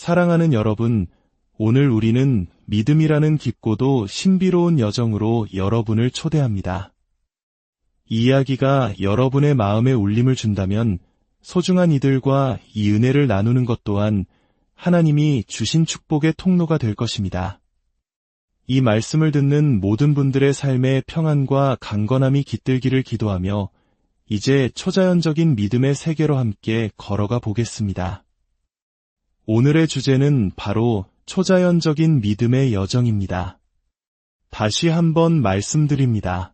사랑하는 여러분, 오늘 우리는 믿음이라는 깊고도 신비로운 여정으로 여러분을 초대합니다. 이 이야기가 여러분의 마음에 울림을 준다면 소중한 이들과 이 은혜를 나누는 것 또한 하나님이 주신 축복의 통로가 될 것입니다. 이 말씀을 듣는 모든 분들의 삶에 평안과 강건함이 깃들기를 기도하며 이제 초자연적인 믿음의 세계로 함께 걸어가 보겠습니다. 오늘의 주제는 바로 초자연적인 믿음의 여정입니다. 다시 한번 말씀드립니다.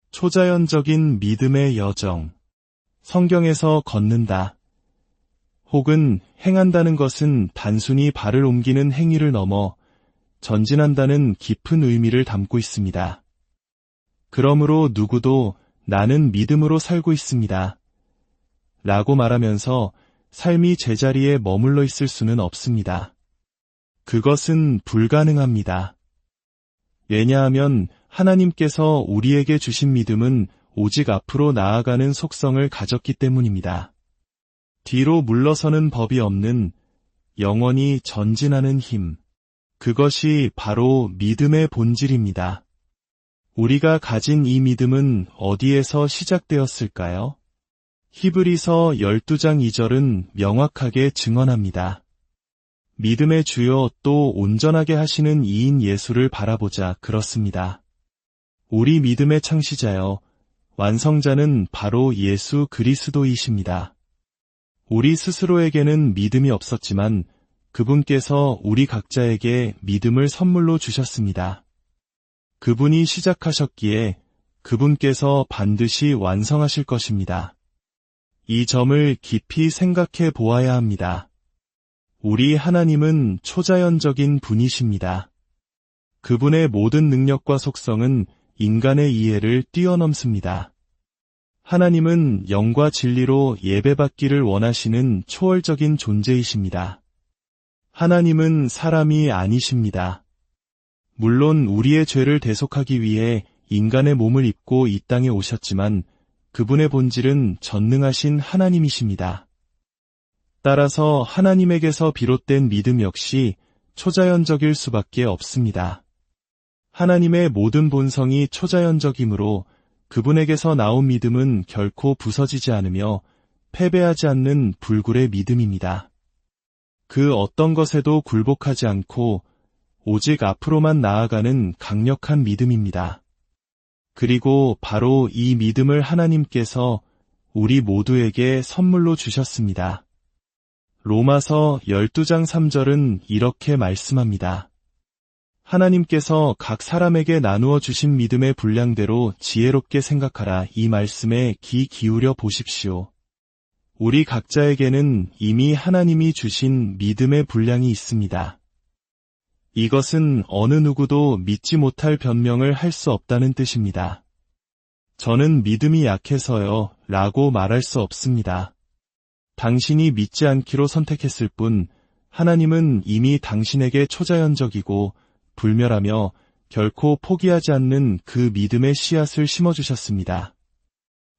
초자연적인 믿음의 여정. 성경에서 걷는다. 혹은 행한다는 것은 단순히 발을 옮기는 행위를 넘어 전진한다는 깊은 의미를 담고 있습니다. 그러므로 누구도 나는 믿음으로 살고 있습니다. 라고 말하면서 삶이 제자리에 머물러 있을 수는 없습니다. 그것은 불가능합니다. 왜냐하면 하나님께서 우리에게 주신 믿음은 오직 앞으로 나아가는 속성을 가졌기 때문입니다. 뒤로 물러서는 법이 없는 영원히 전진하는 힘. 그것이 바로 믿음의 본질입니다. 우리가 가진 이 믿음은 어디에서 시작되었을까요? 히브리서 12장 2절은 명확하게 증언합니다. 믿음의 주요 또 온전하게 하시는 이인 예수를 바라보자 그렇습니다. 우리 믿음의 창시자여, 완성자는 바로 예수 그리스도이십니다. 우리 스스로에게는 믿음이 없었지만 그분께서 우리 각자에게 믿음을 선물로 주셨습니다. 그분이 시작하셨기에 그분께서 반드시 완성하실 것입니다. 이 점을 깊이 생각해 보아야 합니다. 우리 하나님은 초자연적인 분이십니다. 그분의 모든 능력과 속성은 인간의 이해를 뛰어넘습니다. 하나님은 영과 진리로 예배받기를 원하시는 초월적인 존재이십니다. 하나님은 사람이 아니십니다. 물론 우리의 죄를 대속하기 위해 인간의 몸을 입고 이 땅에 오셨지만 그분의 본질은 전능하신 하나님이십니다. 따라서 하나님에게서 비롯된 믿음 역시 초자연적일 수밖에 없습니다. 하나님의 모든 본성이 초자연적이므로 그분에게서 나온 믿음은 결코 부서지지 않으며 패배하지 않는 불굴의 믿음입니다. 그 어떤 것에도 굴복하지 않고 오직 앞으로만 나아가는 강력한 믿음입니다. 그리고 바로 이 믿음을 하나님께서 우리 모두에게 선물로 주셨습니다. 로마서 12장 3절은 이렇게 말씀합니다. 하나님께서 각 사람에게 나누어 주신 믿음의 분량대로 지혜롭게 생각하라. 이 말씀에 귀 기울여 보십시오. 우리 각자에게는 이미 하나님이 주신 믿음의 분량이 있습니다. 이것은 어느 누구도 믿지 못할 변명을 할 수 없다는 뜻입니다. 저는 믿음이 약해서요 라고 말할 수 없습니다. 당신이 믿지 않기로 선택했을 뿐 하나님은 이미 당신에게 초자연적이고 불멸하며 결코 포기하지 않는 그 믿음의 씨앗을 심어주셨습니다.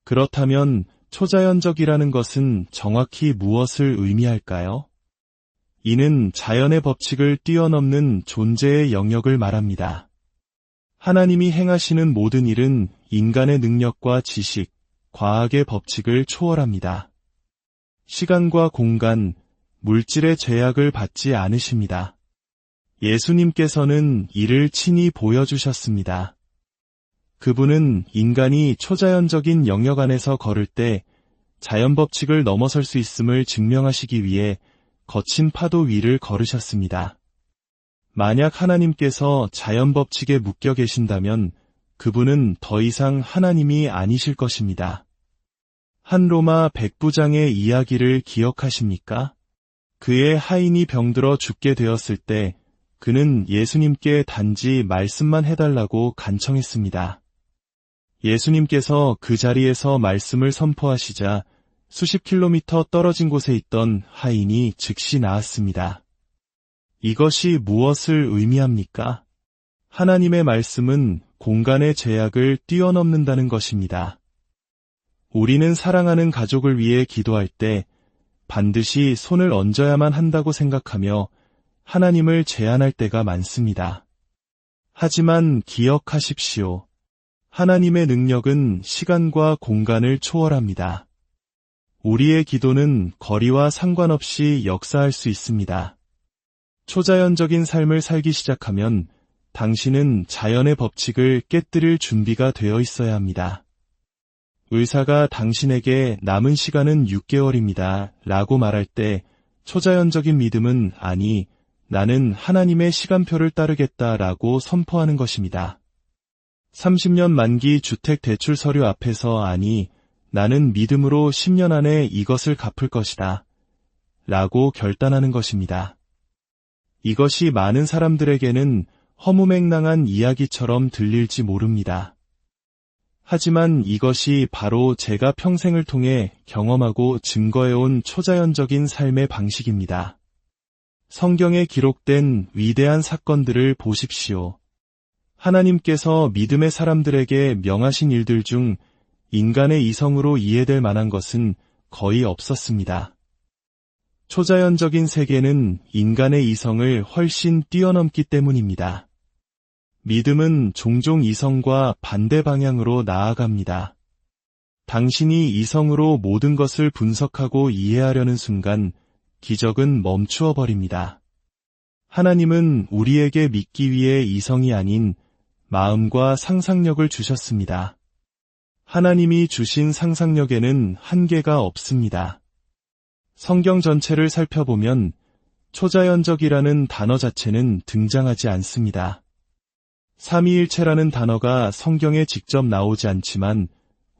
그렇다면 초자연적이라는 것은 정확히 무엇을 의미할까요? 이는 자연의 법칙을 뛰어넘는 존재의 영역을 말합니다. 하나님이 행하시는 모든 일은 인간의 능력과 지식, 과학의 법칙을 초월합니다. 시간과 공간, 물질의 제약을 받지 않으십니다. 예수님께서는 이를 친히 보여주셨습니다. 그분은 인간이 초자연적인 영역 안에서 걸을 때 자연 법칙을 넘어설 수 있음을 증명하시기 위해 거친 파도 위를 걸으셨습니다. 만약 하나님께서 자연 법칙에 묶여 계신다면 그분은 더 이상 하나님이 아니실 것입니다. 한 로마 백부장의 이야기를 기억하십니까? 그의 하인이 병들어 죽게 되었을 때 그는 예수님께 단지 말씀만 해달라고 간청했습니다. 예수님께서 그 자리에서 말씀을 선포하시자 수십 킬로미터 떨어진 곳에 있던 하인이 즉시 나았습니다. 이것이 무엇을 의미합니까? 하나님의 말씀은 공간의 제약을 뛰어넘는다는 것입니다. 우리는 사랑하는 가족을 위해 기도할 때 반드시 손을 얹어야만 한다고 생각하며 하나님을 제한할 때가 많습니다. 하지만 기억하십시오. 하나님의 능력은 시간과 공간을 초월합니다. 우리의 기도는 거리와 상관없이 역사할 수 있습니다. 초자연적인 삶을 살기 시작하면 당신은 자연의 법칙을 깨뜨릴 준비가 되어 있어야 합니다. 의사가 당신에게 남은 시간은 6개월입니다. 라고 말할 때 초자연적인 믿음은 아니, 나는 하나님의 시간표를 따르겠다 라고 선포하는 것입니다. 30년 만기 주택 대출 서류 앞에서 아니, 나는 믿음으로 10년 안에 이것을 갚을 것이다. 라고 결단하는 것입니다. 이것이 많은 사람들에게는 허무맹랑한 이야기처럼 들릴지 모릅니다. 하지만 이것이 바로 제가 평생을 통해 경험하고 증거해온 초자연적인 삶의 방식입니다. 성경에 기록된 위대한 사건들을 보십시오. 하나님께서 믿음의 사람들에게 명하신 일들 중 인간의 이성으로 이해될 만한 것은 거의 없었습니다. 초자연적인 세계는 인간의 이성을 훨씬 뛰어넘기 때문입니다. 믿음은 종종 이성과 반대 방향으로 나아갑니다. 당신이 이성으로 모든 것을 분석하고 이해하려는 순간 기적은 멈추어 버립니다. 하나님은 우리에게 믿기 위해 이성이 아닌 마음과 상상력을 주셨습니다. 하나님이 주신 상상력에는 한계가 없습니다. 성경 전체를 살펴보면 초자연적이라는 단어 자체는 등장하지 않습니다. 삼위일체라는 단어가 성경에 직접 나오지 않지만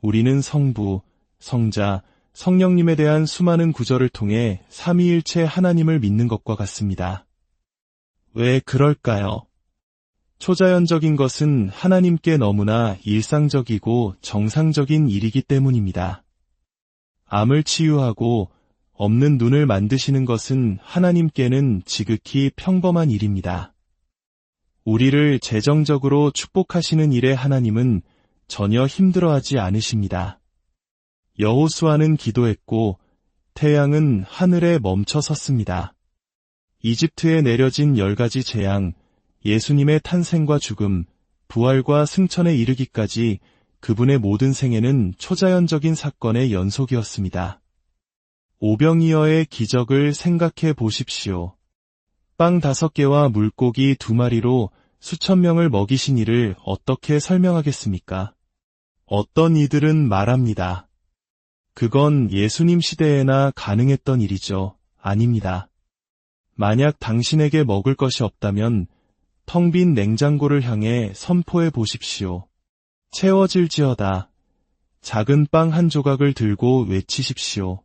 우리는 성부, 성자, 성령님에 대한 수많은 구절을 통해 삼위일체 하나님을 믿는 것과 같습니다. 왜 그럴까요? 초자연적인 것은 하나님께 너무나 일상적이고 정상적인 일이기 때문입니다. 암을 치유하고 없는 눈을 만드시는 것은 하나님께는 지극히 평범한 일입니다. 우리를 재정적으로 축복하시는 일에 하나님은 전혀 힘들어하지 않으십니다. 여호수아는 기도했고 태양은 하늘에 멈춰 섰습니다. 이집트에 내려진 10가지 재앙, 예수님의 탄생과 죽음, 부활과 승천에 이르기까지 그분의 모든 생애는 초자연적인 사건의 연속이었습니다. 오병이어의 기적을 생각해 보십시오. 빵 5개와 물고기 2마리로 수천 명을 먹이신 일을 어떻게 설명하겠습니까? 어떤 이들은 말합니다. 그건 예수님 시대에나 가능했던 일이죠. 아닙니다. 만약 당신에게 먹을 것이 없다면 텅 빈 냉장고를 향해 선포해 보십시오. 채워질지어다. 작은 빵 한 조각을 들고 외치십시오.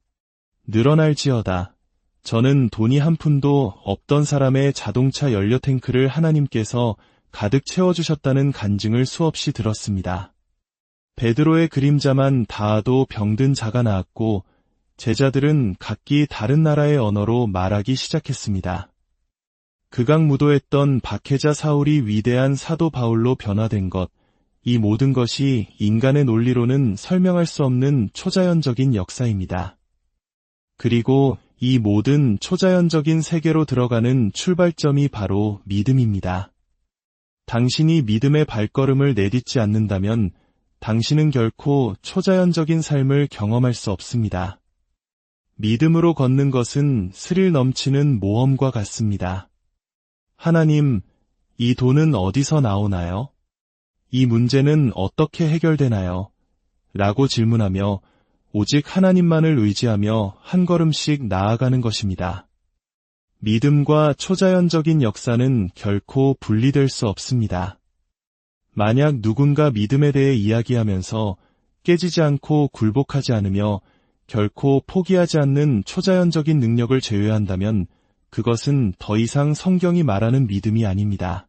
늘어날지어다. 저는 돈이 한 푼도 없던 사람의 자동차 연료 탱크를 하나님께서 가득 채워주셨다는 간증을 수없이 들었습니다. 베드로의 그림자만 닿아도 병든 자가 나았고 제자들은 각기 다른 나라의 언어로 말하기 시작했습니다. 극악무도했던 박해자 사울이 위대한 사도 바울로 변화된 것, 이 모든 것이 인간의 논리로는 설명할 수 없는 초자연적인 역사입니다. 그리고 이 모든 초자연적인 세계로 들어가는 출발점이 바로 믿음입니다. 당신이 믿음의 발걸음을 내딛지 않는다면 당신은 결코 초자연적인 삶을 경험할 수 없습니다. 믿음으로 걷는 것은 스릴 넘치는 모험과 같습니다. 하나님, 이 돈은 어디서 나오나요? 이 문제는 어떻게 해결되나요? 라고 질문하며 오직 하나님만을 의지하며 한 걸음씩 나아가는 것입니다. 믿음과 초자연적인 역사는 결코 분리될 수 없습니다. 만약 누군가 믿음에 대해 이야기하면서 깨지지 않고 굴복하지 않으며 결코 포기하지 않는 초자연적인 능력을 제외한다면 그것은 더 이상 성경이 말하는 믿음이 아닙니다.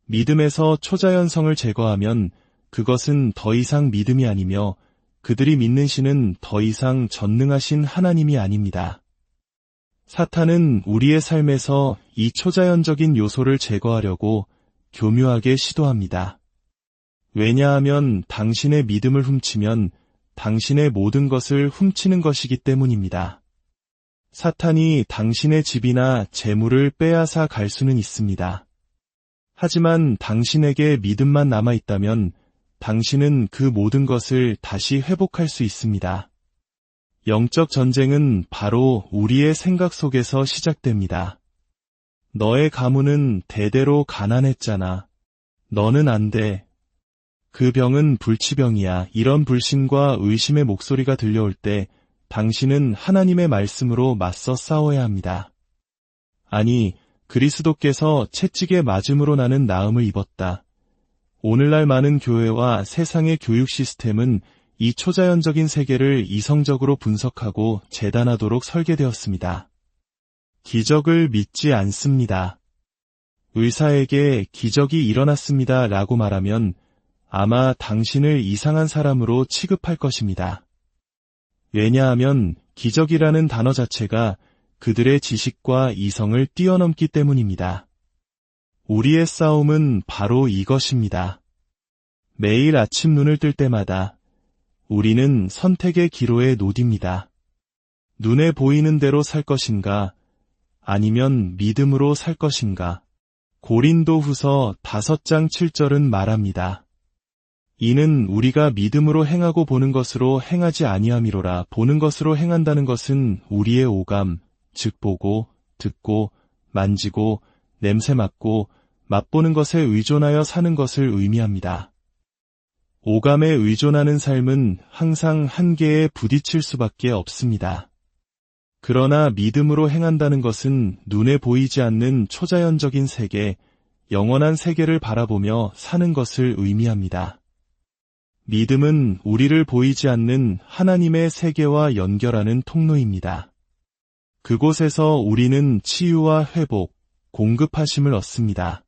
믿음에서 초자연성을 제거하면 그것은 더 이상 믿음이 아니며 그들이 믿는 신은 더 이상 전능하신 하나님이 아닙니다. 사탄은 우리의 삶에서 이 초자연적인 요소를 제거하려고 교묘하게 시도합니다. 왜냐하면 당신의 믿음을 훔치면 당신의 모든 것을 훔치는 것이기 때문입니다. 사탄이 당신의 집이나 재물을 빼앗아 갈 수는 있습니다. 하지만 당신에게 믿음만 남아있다면 당신은 그 모든 것을 다시 회복할 수 있습니다. 영적 전쟁은 바로 우리의 생각 속에서 시작됩니다. 너의 가문은 대대로 가난했잖아. 너는 안 돼. 그 병은 불치병이야. 이런 불신과 의심의 목소리가 들려올 때 당신은 하나님의 말씀으로 맞서 싸워야 합니다. 아니, 그리스도께서 채찍에 맞음으로 나는 나음을 입었다. 오늘날 많은 교회와 세상의 교육 시스템은 이 초자연적인 세계를 이성적으로 분석하고 재단하도록 설계되었습니다. 기적을 믿지 않습니다. 의사에게 기적이 일어났습니다 라고 말하면 아마 당신을 이상한 사람으로 취급할 것입니다. 왜냐하면 기적이라는 단어 자체가 그들의 지식과 이성을 뛰어넘기 때문입니다. 우리의 싸움은 바로 이것입니다. 매일 아침 눈을 뜰 때마다 우리는 선택의 기로에 놓입니다. 눈에 보이는 대로 살 것인가, 아니면 믿음으로 살 것인가. 고린도후서 5장 7절은 말합니다. 이는 우리가 믿음으로 행하고 보는 것으로 행하지 아니함이로라. 보는 것으로 행한다는 것은 우리의 오감, 즉 보고, 듣고, 만지고, 냄새 맡고, 맛보는 것에 의존하여 사는 것을 의미합니다. 오감에 의존하는 삶은 항상 한계에 부딪힐 수밖에 없습니다. 그러나 믿음으로 행한다는 것은 눈에 보이지 않는 초자연적인 세계, 영원한 세계를 바라보며 사는 것을 의미합니다. 믿음은 우리를 보이지 않는 하나님의 세계와 연결하는 통로입니다. 그곳에서 우리는 치유와 회복, 공급하심을 얻습니다.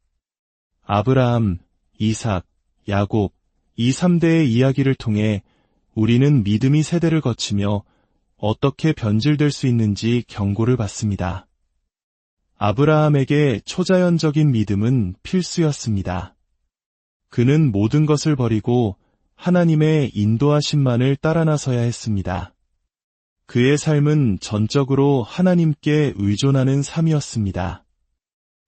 아브라함, 이삭, 야곱, 이 3대의 이야기를 통해 우리는 믿음이 세대를 거치며 어떻게 변질될 수 있는지 경고를 받습니다. 아브라함에게 초자연적인 믿음은 필수였습니다. 그는 모든 것을 버리고 하나님의 인도하심만을 따라 나서야 했습니다. 그의 삶은 전적으로 하나님께 의존하는 삶이었습니다.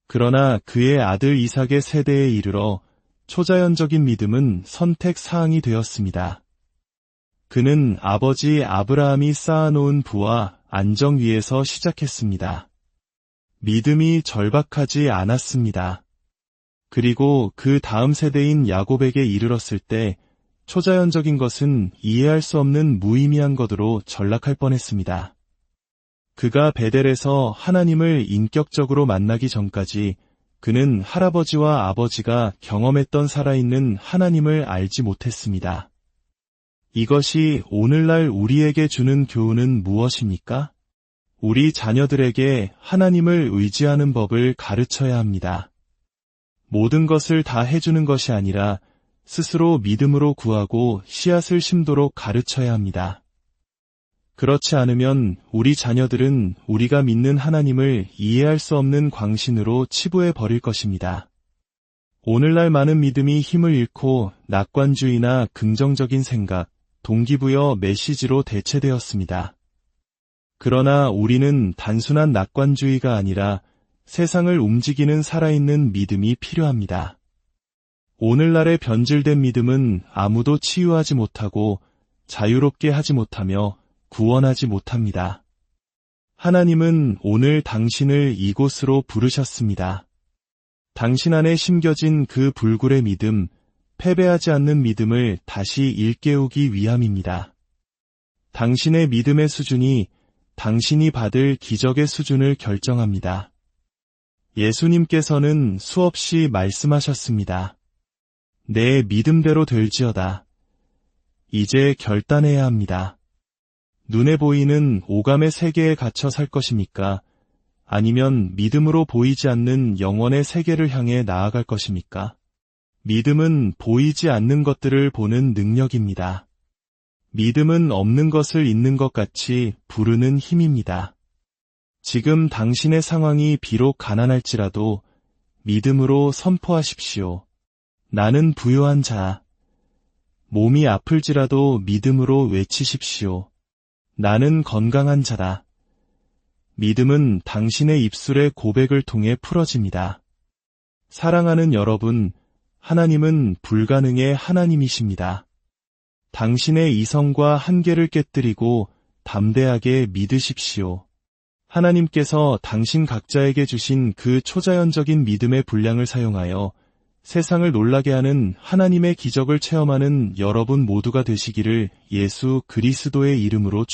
그러나 그의 아들 이삭의 세대에 이르러 초자연적인 믿음은 선택 사항이 되었습니다. 그는 아버지 아브라함이 쌓아놓은 부와 안정 위에서 시작했습니다. 믿음이 절박하지 않았습니다. 그리고 그 다음 세대인 야곱에게 이르렀을 때 초자연적인 것은 이해할 수 없는 무의미한 것으로 전락할 뻔했습니다. 그가 베델에서 하나님을 인격적으로 만나기 전까지 그는 할아버지와 아버지가 경험했던 살아있는 하나님을 알지 못했습니다. 이것이 오늘날 우리에게 주는 교훈은 무엇입니까? 우리 자녀들에게 하나님을 의지하는 법을 가르쳐야 합니다. 모든 것을 다 해주는 것이 아니라 스스로 믿음으로 구하고 씨앗을 심도록 가르쳐야 합니다. 그렇지 않으면 우리 자녀들은 우리가 믿는 하나님을 이해할 수 없는 광신으로 치부해 버릴 것입니다. 오늘날 많은 믿음이 힘을 잃고 낙관주의나 긍정적인 생각, 동기부여 메시지로 대체되었습니다. 그러나 우리는 단순한 낙관주의가 아니라 세상을 움직이는 살아있는 믿음이 필요합니다. 오늘날의 변질된 믿음은 아무도 치유하지 못하고 자유롭게 하지 못하며 구원하지 못합니다. 하나님은 오늘 당신을 이곳으로 부르셨습니다. 당신 안에 심겨진 그 불굴의 믿음, 패배하지 않는 믿음을 다시 일깨우기 위함입니다. 당신의 믿음의 수준이 당신이 받을 기적의 수준을 결정합니다. 예수님께서는 수없이 말씀하셨습니다. 내 믿음대로 될지어다. 이제 결단해야 합니다. 눈에 보이는 오감의 세계에 갇혀 살 것입니까? 아니면 믿음으로 보이지 않는 영원의 세계를 향해 나아갈 것입니까? 믿음은 보이지 않는 것들을 보는 능력입니다. 믿음은 없는 것을 있는 것 같이 부르는 힘입니다. 지금 당신의 상황이 비록 가난할지라도 믿음으로 선포하십시오. 나는 부요한 자. 몸이 아플지라도 믿음으로 외치십시오. 나는 건강한 자다. 믿음은 당신의 입술의 고백을 통해 풀어집니다. 사랑하는 여러분, 하나님은 불가능의 하나님이십니다. 당신의 이성과 한계를 깨뜨리고 담대하게 믿으십시오. 하나님께서 당신 각자에게 주신 그 초자연적인 믿음의 분량을 사용하여 세상을 놀라게 하는 하나님의 기적을 체험하는 여러분 모두가 되시기를 예수 그리스도의 이름으로